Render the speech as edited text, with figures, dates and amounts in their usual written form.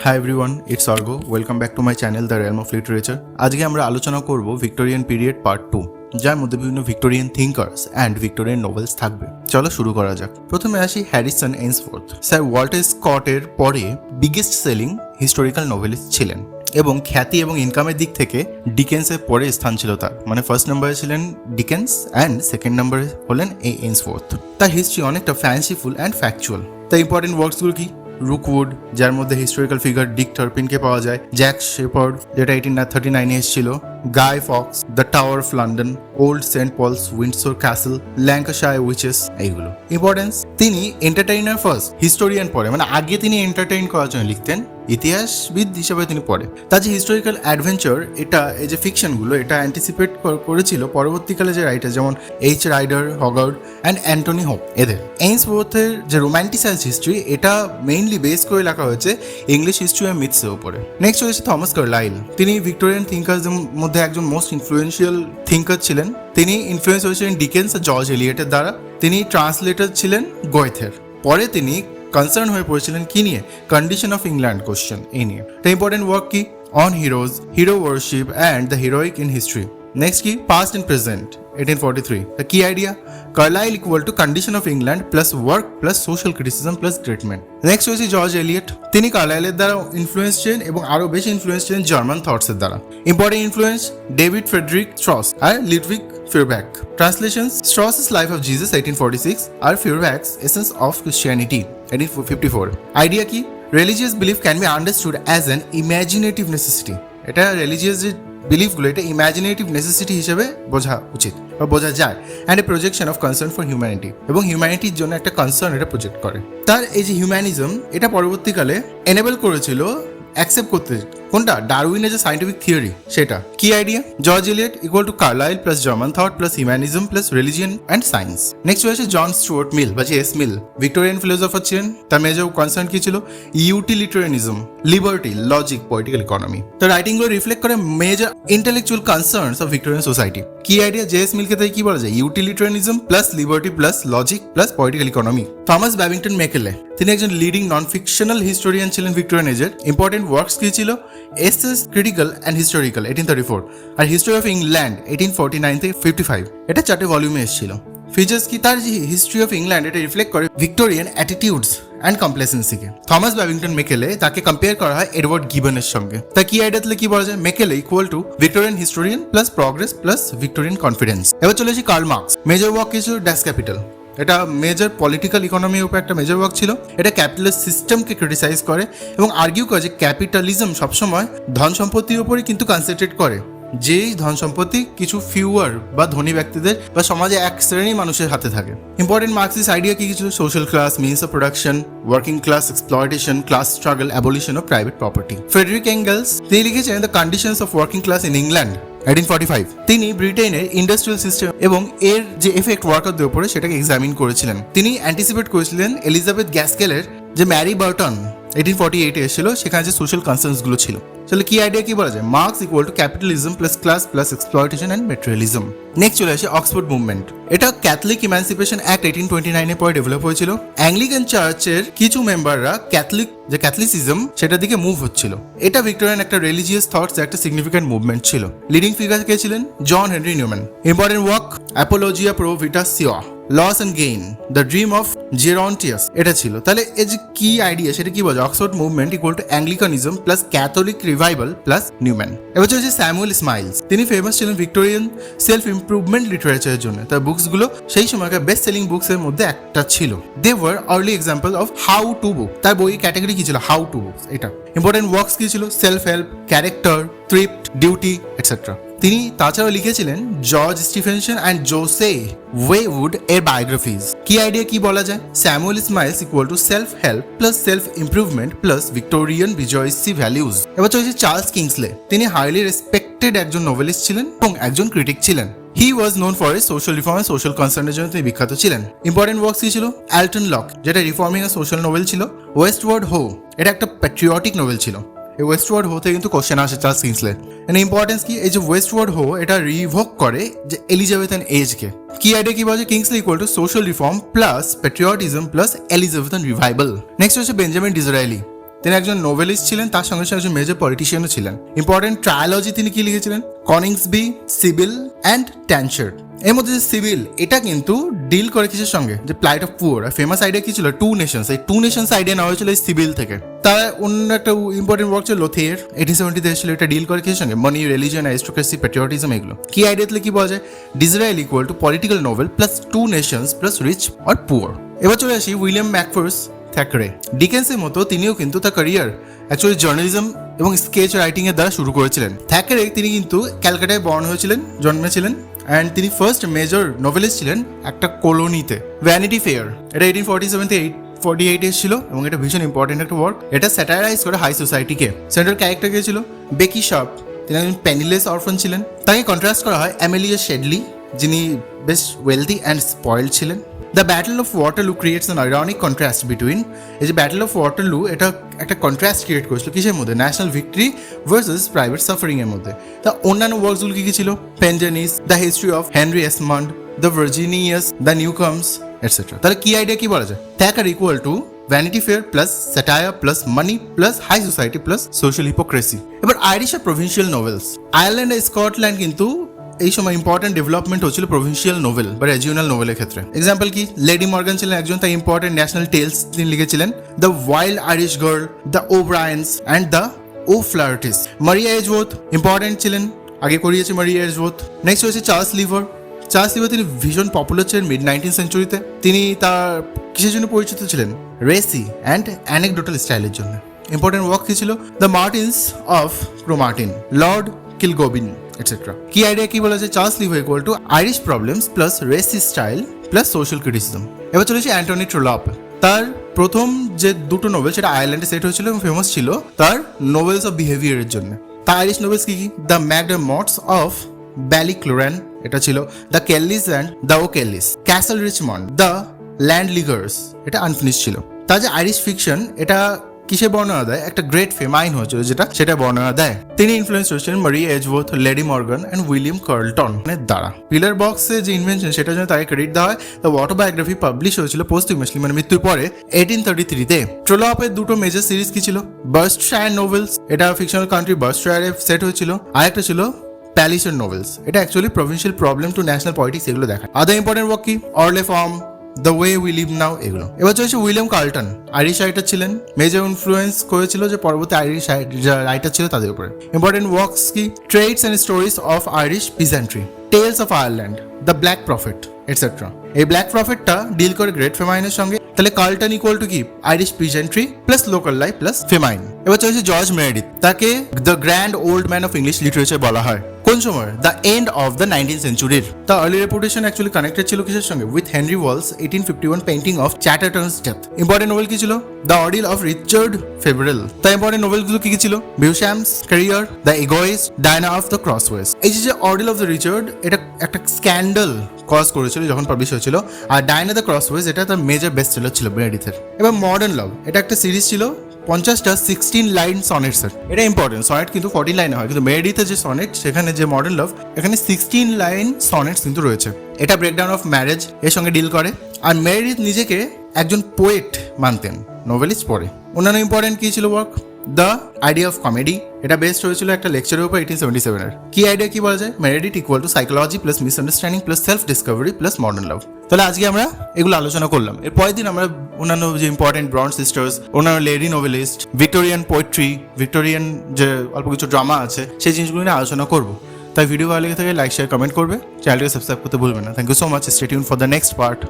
Hi everyone, it's Argo. Welcome back to my channel The Realm of Literature. আজকে আমরা আলোচনা করব Victorian period part 2, যার মধ্যে বিভিন্ন Victorian thinkers and Victorian novels থাকবে। চলো শুরু করা যাক। প্রথমে আসি হ্যারিসন এইন্সওয়ার্থ। স্যার ওয়াল্টার স্কটের পরে বিগেস্ট সেলিং হিস্টোরিক্যাল নোভেলিস্ট ছিলেন এবং খ্যাতি এবং ইনকামের দিক থেকে ডিকেন্সের পরে স্থান ছিল তার, মানে ফার্স্ট নাম্বারে ছিলেন ডিকেন্স অ্যান্ড সেকেন্ড নাম্বারে হলেন এইন্সওয়ার্থ। তার হিস্ট্রি অনেকটা ফ্যান্সিফুল অ্যান্ড ফ্যাকচুয়াল। তার ইম্পর্টেন্ট ওয়ার্কসগুলো কি? রুকউড, যার মধ্যে হিস্টোরিক্যাল ফিগার ডিক টার্পিনকে পাওয়া যায়, জ্যাক শেপার্ড যেটা 1839 এসেছিল, Guy Fawkes, the Tower of London, Old Saint Paul's Windsor Castle, Lancashire witches, এইগুলো। ইম্পর্টেন্স, তিনি এন্টারটেইনার ফার্স্ট, হিস্টোরিয়ান পরে, মানে আগে তিনি এন্টারটেইন করার জন্য লিখতেন, ইতিহাসবিদ হিসেবে তিনি পড়ে। তার যে হিস্টোরিক্যাল অ্যাডভেঞ্চার, এটা এই যে ফিকশনগুলো, এটা অ্যান্টিসিপেট করেছিল পরবর্তীকালে যে রাইটার যেমন H Rider Haggard and Anthony Hope এদের। এইন্সওয়ার্থের যে রোম্যান্টিসাইজ হিস্ট্রি, এটা মেইনলি বেস করে লেখা হয়েছে ইংলিশ হিস্ট্রি অ্যান্ড মিথসের উপরে। নেক্সট হয়েছে থমাস কার্লাইল। তিনি ভিক্টোরিয়ান থিঙ্কারদের মধ্যে একজন মোস্ট ইনফ্লুয়েন্সিয়াল থিঙ্কার ছিলেন। তিনি ইনফ্লুয়েন্স হয়েছিলেন ডিকেন্স আর জর্জ এলিয়টের দ্বারা। তিনি ট্রান্সলেটর ছিলেন গোয়েথের। পরে তিনি কনসার্ন হয়ে পড়েছিলেন কি নিয়ে? কন্ডিশন অফ ইংল্যান্ড কোশ্চেন, এই নিয়ে। দ্য ইম্পর্টেন্ট ওয়ার্ক কি? On heroes, hero worship and the heroic in history. Next কি? Past and present, 1843। The key idea, Carlyle equal to condition of England plus work plus social criticism plus great men. Next হয়েছে George Elliot. তিনি কার্লাইলের দ্বারা influence ছিলেন এবং আরও বেশি influence ছিলেন German থটসের দ্বারা। Important influence, David Friedrich Strauss আর Ludwig Feuerbach. Translations, Strauss's life of Jesus 1846 আর Feuerbach's essence of Christianity 1854। Idea কি? Religious belief can be understood as an imaginative necessity. এটা রিলিজিয়াস যে বিলিফগুলো, এটা ইম্যাজিনেটিভ নেসেসিটি হিসেবে বোঝা উচিত বা বোঝা যায়, and a projection of concern for humanity, এবং হিউম্যানিটির জন্য একটা কনসার্ন এটা প্রজেক্ট করে। তার এই যে হিউম্যানিজম, এটা পরবর্তীকালে এনেবল করেছিল অ্যাকসেপ্ট করতে কোনটা? ডারউইনের যে সাইন্টিফিক থিওরি, সেটা। কি idea? George Eliot equal to Carlyle plus German thought plus humanism plus religion and science. Next হয়েছে জন স্টুয়ার্ট মিল বা এস মিল। ভিক্টোরিয়ান ফিলোসফার ছিলেন। তার মেজর কনসার্ন কি ছিল? Utilitarianism, liberty, logic, political economy. তার রাইটিংগুলো রিফ্লেক্ট করে major intellectual concerns of Victorian society. কি আইডিয়া? জে এস মিলকে তাই কি বলা যায়? Utilitarianism plus liberty plus logic plus political economy. Thomas Babington Macaulay, তিনি একজন লিডিং নন ফিকশনাল হিস্টোরিয়ান ছিলেন ভিক্টোরিয়ান এজের। ইম্পর্টেন্ট ওয়ার্কস কি ছিল? এসেস ক্রিটিক্যাল অ্যান্ড হিস্টোরিক্যাল 1834 আর হিস্ট্রি অফ ইংল্যান্ড 1849 থেকে 55। এটা 4টে ভলিউমে এসেছিল। ফিচার্স কি? তার যে হিস্ট্রি অফ ইংল্যান্ড, এটা রিফ্লেক্ট করে ভিক্টোরিয়ান অ্যাটিটিউডস অ্যান্ড কমপ্লেসেন্সিকে। থমাস ব্যাবিংটন মেকেলে তাকে কম্পেয়ার করা হয় এডওয়ার্ড গিবনের সঙ্গে। তা কি আইডিয়া তাহলে কি বলা যায়? Macaulay equal to Victorian historian plus progress plus Victorian confidence. এবার চলে আসি কার্ল মার্কস। মেজর ওয়ার্ক কিছু ড্যাশ ক্যাপিটাল, এটা মেজর পলিটিক্যাল ইকোনমির উপর একটা মেজর ওয়ার্ক ছিল। এটা ক্যাপিটালিস্ট সিস্টেমকে ক্রিটিসাইজ করে এবং আর্গিউ করে যে ক্যাপিটালিজম সবসময় ধন সম্পত্তির উপরই কিন্তু কনসেন্ট্রেট করে, যেই ধন সম্পত্তি কিছু ফিউয়ার বা ধনী ব্যক্তিদের বা সমাজে এক শ্রেণীর মানুষের হাতে থাকে। ইম্পর্টেন্ট মার্কসিস্ট আইডিয়া কি কিছু? Social class, means of production, working class exploitation, class struggle, abolition of private property. Friedrich Engels, তিনি লিখেছেন the conditions of working class in England 1845। তিনি ব্রিটেনের ইন্ডাস্ট্রিয়াল সিস্টেম এবং এর যে এফেক্ট ওয়ার্কারদের উপরে, সেটাকে এক্সামিন করেছিলেন। তিনি অ্যান্টিসিপেট করেছিলেন এলিজাবেথ গ্যাস্কেলের যে ম্যারি বার্টন 1848 এসেছিল, সেখানে যে সোশ্যাল কনসার্নসগুলো ছিল। তাহলে কি আইডিয়া কি বলা যায়? Marks equal to capitalism plus class plus exploitation and materialism. Next চলে আসে অক্সফোর্ড মুভমেন্ট। এটা ক্যাথলিক ইমানসিপেশন অ্যাক্ট 1829 পরে ডেভেলপ হয়েছিল। অ্যাংলিকান চার্চের কিছু মেম্বাররা ক্যাথলিক যে ক্যাথলিসিজম, সেটার দিকে মুভ হচ্ছিল। এটা ভিক্টোরিয়ান একটা রিলিজিয়াস থটস একটা সিগনিফিক্যান্ট মুভমেন্ট ছিল। লিডিং ফিগার কে ছিলেন? John Henry Newman. Important work, apologia pro vita sua, loss and gain, the dream of Gerontius, এটা ছিল। তাহলে এই যে কি আইডিয়া, সেটা কি বলে? Oxford movement equal to Anglicanism plus Catholic revival plus Newman. এবার হচ্ছে স্যামুয়েল স্মাইলস। তিনি ফেমাস ছিলেন ভিক্টোরিয়ান সেলফ ইমপ্রুভমেন্ট লিটারেচারের জন্য। তার বুকসগুলো সেই সময়কার বেস্ট সেলিং বুকসের মধ্যে একটা ছিল। They were early example of how to book. তার বই ক্যাটাগরি কি ছিল? How to books. এটা ইম্পর্টেন্ট ওয়ার্কস কি ছিল? Self help, character, thrift, duty etcetera. তিনি তাছাড়াও লিখেছিলেন জর্জ স্টিফেনসন অ্যান্ড জোসে ওয়েউড এর বায়োগ্রাফিজ। কি আইডিয়া কি বলা যায়? Samuel Smiles equal to self help plus self improvement plus Victorian bourgeois values. এবার চলছে চার্লস কিংসলে। তিনি হাইলি রেসপেক্টেড একজন নোভেলিস্ট ছিলেন এবং একজন ক্রিটিক ছিলেন। He was known for a social reform and social কনসার্নের জন্য তিনি বিখ্যাত ছিলেন। ইম্পর্টেন্ট ওয়ার্কস কি ছিল? অ্যালটন লক, যেটা রিফর্মিং এ সোশ্যাল নোভেল ছিল। ওয়েস্টওয়ার্ড হো, এটা একটা প্যাট্রিয়টিক নোভেল ছিল। এই ওয়েস্টওয়ার্ড হোতে কিন্তু কোশ্চেন আসে চার্লস কিংসলে। এর ইম্পর্টেন্স কি? এই যে ওয়েস্টওয়ার্ড হো, এটা রিভোক করে যে এলিজাবেথান এজকে। কি আইডিয়া কি বলছে? Kingsley equal to social reform plus patriotism plus Elizabethan revival. Next হচ্ছে বেঞ্জামিন ডিসরায়েলি। তিনি একজন নোভেলিস্ট ছিলেন, তার সঙ্গে সঙ্গে একজন মেজর পলিটিশিয়ানও ছিলেন। ইম্পর্টেন্ট ট্রায়োলজি তিনি কি লিখেছিলেন? কনিংসবি, সিবিল অ্যান্ড ট্যানচার্ড। এর মধ্যে যে সিভিল, এটা কিন্তু ডিল করে কিসের সঙ্গে? যে প্লাইট অফ পুয়ার। আর ফেমাস আইডিয়া কি ছিল? Two nations. এই টু নেশনস আইডিয়া নেওয়া হয়েছিল এই সিভিল থেকে। তার অন্য একটা ইম্পর্টেন্ট ওয়ার্ক ছিল লোথিয়ের, 1870 এসেছিল। এটা ডিল করে কিসের সঙ্গে? মানি, রিলিজিয়ন, অ্যারিস্টোক্রেসি, প্যাট্রিয়টিজম, এগুলো। কি আইডিয়া থেকে কি বলা যায়? Disraeli equal to political novel plus two nations plus rich or poor. এবার চলে আসি উইলিয়াম ম্যাকফার্স থ্যাকরে। ডিকেন্সের মতো তিনিও কিন্তু তার ক্যারিয়ার অ্যাকচুয়ালি জার্নালিজম এবং স্কেচ রাইটিং এর দ্বারা শুরু করেছিলেন। থ্যাকরে তিনি কিন্তু ক্যালকাটায় জন্মেছিলেন অ্যান্ড তিনি ফার্স্ট মেজর নোভেলিস্ট ছিলেন একটা কলোনিতে। ভ্যানিটি ফেয়ার, এটা 1847-48 এসেছিল এবং এটা ভীষণ ইম্পর্টেন্ট একটা ওয়ার্ক। এটা স্যাটারাইজ করে হাই সোসাইটিকে। সেন্ট্রাল ক্যারেক্টার কে ছিল? বেকি শার্প। তিনি একজন পেনিলেস অরফান ছিলেন। তাকে কন্ট্রাস্ট করা হয় অ্যামেলিয়া শেডলি, যিনি বেশ ওয়েলদি অ্যান্ড স্পয়েলড ছিলেন। The battle of Waterloo creates an ironic contrast between, এই যে ব্যাটল অফ ওয়াটারলু, এটা একটা কন্ট্রাস্ট ক্রিয়েট করেছিল কিসের মধ্যে? National victory versus private suffering এর মধ্যে। তা অন্যান্য ওয়ার্কসগুলো কি কি ছিল? Pendennis, the history of Henry Esmond, the Virginians, the Newcomes, etcetera. তাহলে কি আইডিয়া কি বলা যায়? Thackeray equal to vanity fair plus satire plus money plus high society plus social hypocrisy. এবার আইরিশ আর প্রভিন্সিয়াল নোভেলস। আয়ারল্যান্ড আর Scotland কিন্তু এই সময় ইম্পর্টেন্ট ডেভেলপমেন্ট হচ্ছিল প্রভিন্সিয়াল নোভেল বা রিজিওনাল নোভেলের ক্ষেত্রে। এক্সাম্পল কি? লেডি মর্গান ছিলেন একজন, তাই ইম্পর্টেন্ট ন্যাশনাল টেলস তিনি লিখেছিলেন। The wild Irish girl, the O'Briens and the O'Flahertys. Maria Edgeworth important ছিলেন, আগে করিয়েছে মারিয়া এজওয়ার্থ। নেক্সট হয়েছে চার্লস লিভার। তিনি ভীষণ পপুলার ছিলেন মিড 19th সেঞ্চুরিতে। তিনি তার কিসের জন্য পরিচিত ছিলেন? রেসি অ্যান্ড অ্যানেকডোটাল স্টাইলের জন্য। ইম্পর্টেন্ট ওয়ার্ক কি ছিল? The Martins of Cromartin, Lord Kilgobbin, etcetera. কি আইডিয়া কি বলা যায়? Charles Lever equal to Irish problems plus racy style plus social criticism. এবার চলেছে অ্যান্টনি ট্রোলপ। তার প্রথম যে দুটো নোভেল সেটা আয়ারল্যান্ডে সেট হয়েছিল এবং ফেমাস ছিল তার নোভেলস অফ বিহেভিয়ারের জন্য। তার আইরিশ নোভেলস কি কি? দ্য ম্যাকডামটস অফ ব্যালিক্লোরান, এটা ছিল। The Kellys and the O'Kellys, Castle Richmond, the Land Leaguers, এটা আনফিনিশ ছিল। তার যে আইরিশ ফিকশন, এটা কিসে বর্ণনা দেয়? একটা গ্রেট ফেমাইন হয়েছিল সেটা বর্ণনা দেয়। তিনি ইনফ্লুয়েন্স হয়েছিলেন মারিয়া Edgeworth, lady Morgan and William Carlton দ্বারা। পিলার বক্সে যে ইনভেনশন, সেটার জন্য তাকে ক্রেডিট দেওয়া হয়। দ্য অটোবায়োগ্রাফি পাবলিশ হয়েছিল পোস্টহুমাসলি, মানে মৃত্যুর পরে 1833-তে। ট্রোলপের দুটো মেজর সিরিজ কি ছিল? বার্স্টশায়ার নোভেলস, এটা ফিকশনাল কান্ট্রি বার্স্টশায়ারে সেট হয়েছিল। আর একটা ছিল প্যালিসের নোভেলস, এটা actually provincial problem to national politics, এগুলো দেখা। আদার ইম্পর্টেন্ট ওয়ার্ক কি? Orley Farm, the way we live now, এগুলো। এবার চলছে উইলিয়াম কার্লটন, আইরিশ রাইটার ছিলেন। মেজর ইনফ্লুয়েন্স করেছিল যে পরবর্তী আইরিশ রাইটার ছিল তাদের উপরে। ইম্পর্টেন্ট ওয়ার্কস কি? Traits and stories of Irish peasantry, tales of Ireland, the black profit, etcetera. এই ব্ল্যাক প্রফিটটা ডিল করে গ্রেট ফেমাইনের সঙ্গে। তাহলে কার্লটন ইকুয়াল টু কি? Irish peasantry plus local life plus famine. এবার চলছে জর্জ মেরিডিথ। তাকে the grand old man of English literature বলা হয়। কোন সময়? The end of the 19th সেঞ্চুরির। তার আর্লি রেপুটেশন অ্যাকচুয়ালি কানেক্টেড ছিল কিসের সঙ্গে? With Henry Wallis 1851 painting of Chatterton's death. Important novel কি ছিল? The ordeal of Richard Feverel. তার ইম্পর্টেন্ট নোভেলগুলো কি কি ছিল? Beauchamp's career, the egoist, Diana of the Crossways. এই যে অর্ডিল অফ দ্য রিচার্ড, এটা একটা স্ক্যান্ডাল কজ করেছিল যখন পাবলিশ হয়েছিল। আর ডায়না দ্য ক্রসওয়েজ, এটা তার মেজর বেস্ট সেলার ছিল মেরিডিথের। এবার মডার্ন লাভ, এটা একটা সিরিজ ছিল 50টা 16 লাইন সনেটসের। এটা ইম্পর্টেন্ট, সনেট কিন্তু 14 লাইনে হয়, কিন্তু মেরিডিথের যে সনেট, সেখানে যে মডার্ন লাভ, এখানে 16 লাইন সনেটস কিন্তু রয়েছে। এটা ব্রেকডাউন অফ ম্যারেজ এর সঙ্গে ডিল করে। আর মেরিডিথ নিজেকে একজন পোয়েট মানতেন, নোভেলিস্ট পড়ে। অন্যান্য ইম্পর্টেন্ট কি ছিল work? The idea of comedy, এটা বেস্ট হয়েছিল একটা লেকচারের উপর 1877-এর। কি আইডিয়া কি বলা যায়? Meredith equal to psychology plus misunderstanding plus self discovery plus modern love. তাহলে আজকে আমরা এগুলো আলোচনা করলাম। এর পরের দিন আমরা অন্যান্য যে ইম্পর্টেন্ট ব্রন্ড সিস্টার্স, অন্যান্য lady novelist, Victorian poetry, Victorian যে অল্প কিছু ড্রামা আছে, সেই জিনিসগুলো নিয়ে আলোচনা করবো। তাই ভিডিও ভালো লেগে থাকে লাইক শেয়ার কমেন্ট করবে, চ্যানেলটাকে সাবস্ক্রাইব করতে ভুলবেন না। Thank you so much, stay tune for the next part.